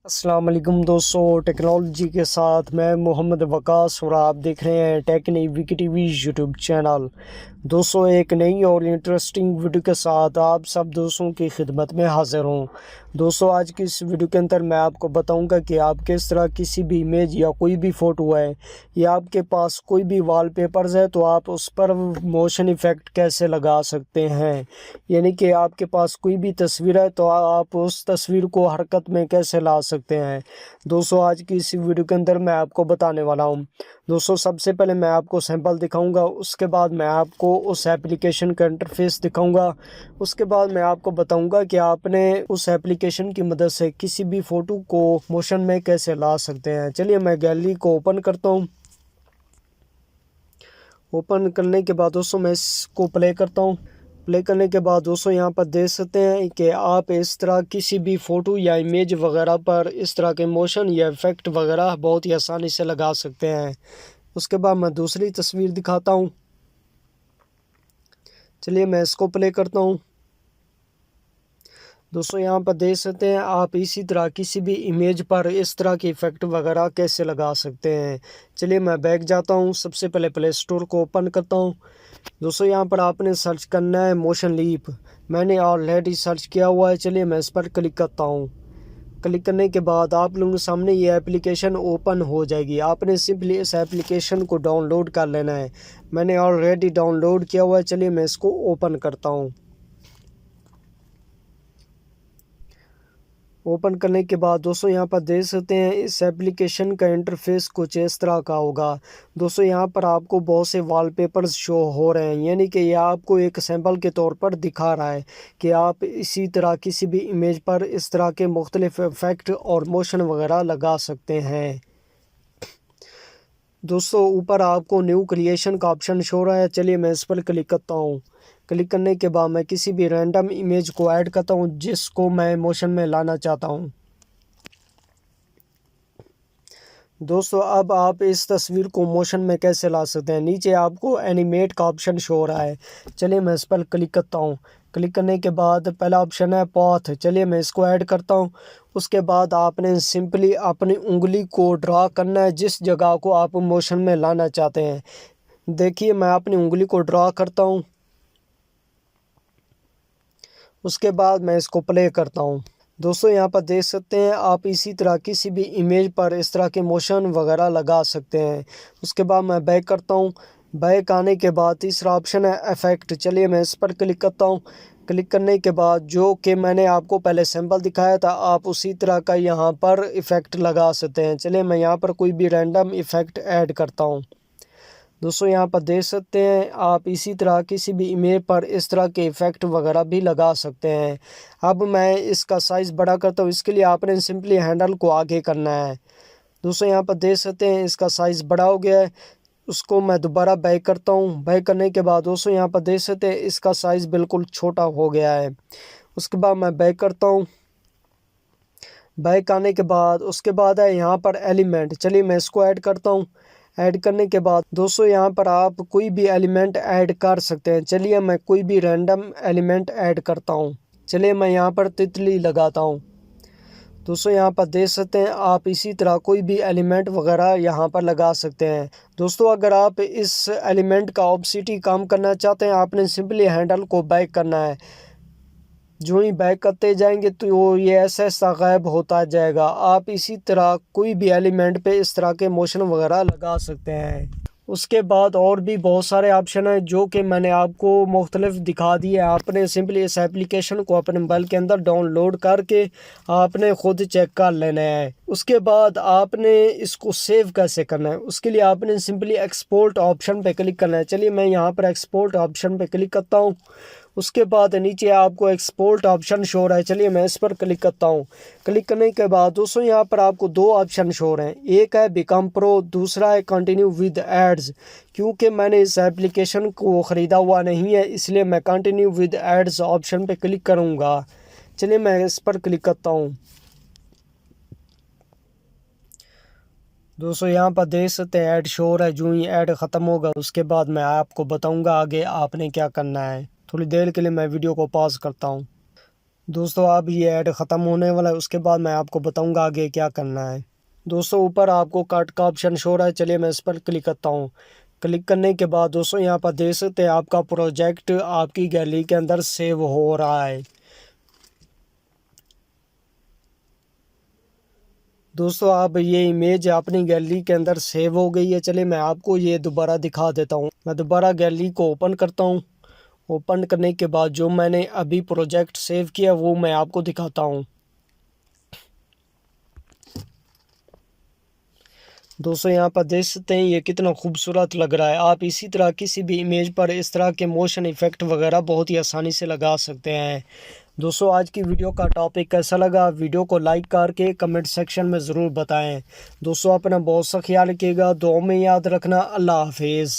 अस्सलाम वालेकुम दोस्तों, टेक्नोलॉजी के साथ मैं मोहम्मद वकास और आप देख रहे हैं टेक नई विकी टीवी यूट्यूब चैनल। दोस्तों, एक नई और इंटरेस्टिंग वीडियो के साथ आप सब दोस्तों की खिदमत में हाजिर हूं। दोस्तों, आज की इस वीडियो के अंदर मैं आपको बताऊंगा कि आप किस तरह किसी भी इमेज या कोई भी फ़ोटो है या आपके पास कोई भी वॉलपेपर्स है तो आप उस पर मोशन इफ़ेक्ट कैसे लगा सकते हैं। यानी कि आपके पास कोई भी तस्वीर है तो आप उस तस्वीर को हरकत में कैसे ला सकते हैं। दोस्तों, आज की इस वीडियो के अंदर मैं आपको बताने वाला हूं। दोस्तों, सबसे पहले मैं आपको सैंपल दिखाऊंगा, उसके बाद मैं आपको उस एप्लीकेशन का इंटरफेस दिखाऊंगा, उसके बाद मैं आपको बताऊंगा कि आपने उस एप्लीकेशन की मदद से किसी भी फ़ोटो को मोशन में कैसे ला सकते हैं। चलिए मैं गैलरी को ओपन करता हूँ। ओपन करने के बाद दोस्तों मैं इसको प्ले करता हूँ। प्ले करने के बाद दोस्तों यहाँ पर देख सकते हैं कि आप इस तरह किसी भी फ़ोटो या इमेज वगैरह पर इस तरह के मोशन या इफ़ेक्ट वगैरह बहुत ही आसानी से लगा सकते हैं। उसके बाद मैं दूसरी तस्वीर दिखाता हूँ। चलिए मैं इसको प्ले करता हूँ। दोस्तों, यहाँ पर देख सकते हैं आप इसी तरह किसी भी इमेज पर इस तरह के इफ़ेक्ट वगैरह कैसे लगा सकते हैं। चलिए मैं बैक जाता हूँ। सबसे पहले प्ले स्टोर को ओपन करता हूँ। दोस्तों, यहाँ पर आपने सर्च करना है मोशन लीप। मैंने ऑलरेडी सर्च किया हुआ है। चलिए मैं इस पर क्लिक करता हूँ। क्लिक करने के बाद आप लोगों के सामने ये एप्लीकेशन ओपन हो जाएगी। आपने सिंपली इस एप्लीकेशन को डाउनलोड कर लेना है। मैंने ऑलरेडी डाउनलोड किया हुआ है। चलिए मैं इसको ओपन करता हूँ। ओपन करने के बाद दोस्तों यहाँ पर देख सकते हैं इस एप्लीकेशन का इंटरफेस कुछ इस तरह का होगा। दोस्तों, यहाँ पर आपको बहुत से वॉलपेपर्स शो हो रहे हैं, यानी कि यह आपको एक सैंपल के तौर पर दिखा रहा है कि आप इसी तरह किसी भी इमेज पर इस तरह के मुख्तलिफ इफ़ेक्ट और मोशन वगैरह लगा सकते हैं। दोस्तों, ऊपर आपको न्यू क्रिएशन का ऑप्शन शो रहा है। चलिए मैं इस पर क्लिक करता हूँ। क्लिक करने के बाद मैं किसी भी रैंडम इमेज को ऐड करता हूँ जिसको मैं मोशन में लाना चाहता हूँ। दोस्तों, अब आप इस तस्वीर को मोशन में कैसे ला सकते हैं। नीचे आपको एनिमेट का ऑप्शन शो हो रहा है। चलिए मैं इस पर क्लिक करता हूँ। क्लिक करने के बाद पहला ऑप्शन है पाथ। चलिए मैं इसको ऐड करता हूँ। उसके बाद आपने सिंपली अपनी उंगली को ड्रा करना है जिस जगह को आप मोशन में लाना चाहते हैं। देखिए मैं अपनी उंगली को ड्रा करता हूँ। उसके बाद मैं इसको प्ले करता हूँ। दोस्तों, यहाँ पर देख सकते हैं आप इसी तरह किसी भी इमेज पर इस तरह के मोशन वगैरह लगा सकते हैं। उसके बाद मैं बैक करता हूँ। बैक आने के बाद तीसरा ऑप्शन है इफ़ेक्ट। चलिए मैं इस पर क्लिक करता हूँ। क्लिक करने के बाद जो कि मैंने आपको पहले सैंपल दिखाया था आप उसी तरह का यहाँ पर इफ़ेक्ट लगा सकते हैं। चलिए मैं यहाँ पर कोई भी रैंडम इफ़ेक्ट ऐड करता हूँ। दोस्तों, यहाँ पर देख सकते हैं आप इसी तरह किसी भी इमेज पर इस तरह के इफ़ेक्ट वगैरह भी लगा सकते हैं। अब मैं इसका साइज़ बड़ा करता हूँ। इसके लिए आपने सिंपली हैंडल को आगे करना है। दोस्तों, यहाँ पर देख सकते हैं इसका साइज़ बड़ा हो गया है। उसको मैं दोबारा बैक करता हूँ। बैक करने के बाद दोस्तों यहाँ पर देख सकते हैं इसका साइज़ बिल्कुल छोटा हो गया है। उसके बाद मैं बैक करता हूँ। बैक आने के बाद उसके बाद है यहाँ पर एलिमेंट। चलिए मैं इसको ऐड करता हूँ। ऐड करने के बाद दोस्तों यहाँ पर आप कोई भी एलिमेंट ऐड कर सकते हैं। चलिए मैं कोई भी रैंडम एलिमेंट ऐड करता हूँ। चलिए मैं यहाँ पर तितली लगाता हूँ। दोस्तों, यहाँ पर देख सकते हैं आप इसी तरह कोई भी एलिमेंट वगैरह यहाँ पर लगा सकते हैं। दोस्तों, अगर आप इस एलिमेंट का ऑब्सिटी कम करना चाहते हैं आपने सिंपली हैंडल को बैक करना है। जो ही बैक करते जाएंगे तो ये ऐसा ऐसा गायब होता जाएगा। आप इसी तरह कोई भी एलिमेंट पे इस तरह के मोशन वगैरह लगा सकते हैं। उसके बाद और भी बहुत सारे ऑप्शन हैं जो कि मैंने आपको मुख्तलिफ दिखा दिए। आपने सिंपली इस एप्लीकेशन को अपने मोबाइल के अंदर डाउनलोड करके आपने ख़ुद चेक कर लेना है। उसके बाद आपने इसको सेव कैसे करना है उसके लिए आपने सिंपली एक्सपोर्ट ऑप्शन पे क्लिक करना है। चलिए मैं यहाँ पर एक्सपोर्ट ऑप्शन पे क्लिक करता हूँ। उसके बाद नीचे आपको एक्सपोर्ट ऑप्शन शो रहा है। चलिए मैं इस पर क्लिक करता हूँ। क्लिक करने के बाद दोस्तों यहाँ पर आपको दो ऑप्शन शो रहे हैं। एक है बिकम प्रो, दूसरा है कंटिन्यू विद एड्स। क्योंकि मैंने इस एप्लीकेशन को ख़रीदा हुआ नहीं है इसलिए मैं कंटिन्यू विद एड्स ऑप्शन पे क्लिक करूँगा। चलिए मैं इस पर क्लिक करता हूँ। दोस्तों, यहाँ पर देख सकते हैं ऐड शो हो रहा है। जो ही ऐड ख़त्म होगा उसके बाद मैं आपको बताऊँगा आगे आपने क्या करना है। थोड़ी देर के लिए मैं वीडियो को पॉज करता हूँ। दोस्तों अब ये ऐड ख़त्म होने वाला है, उसके बाद मैं आपको बताऊंगा आगे क्या करना है। दोस्तों ऊपर आपको कट का ऑप्शन शो हो रहा है, चलिए मैं इस पर क्लिक करता हूँ। क्लिक करने के बाद दोस्तों यहाँ पर देख सकते हैं आपका प्रोजेक्ट आपकी गैलरी के अंदर सेव हो रहा है। दोस्तों अब ये इमेज अपनी गैलरी के अंदर सेव हो गई है। चलिए मैं आपको ये दोबारा दिखा देता हूँ। मैं दोबारा गैलरी को ओपन करता हूँ। ओपन करने के बाद जो मैंने अभी प्रोजेक्ट सेव किया वो मैं आपको दिखाता हूँ। दोस्तों यहाँ पर देख सकते हैं ये कितना खूबसूरत लग रहा है। आप इसी तरह किसी भी इमेज पर इस तरह के मोशन इफ़ेक्ट वगैरह बहुत ही आसानी से लगा सकते हैं। दोस्तों आज की वीडियो का टॉपिक कैसा लगा, वीडियो को लाइक करके कमेंट सेक्शन में ज़रूर बताएं। दोस्तों अपना बहुत सा ख्याल रखिएगा, दुआ में याद रखना। अल्लाह हाफिज़।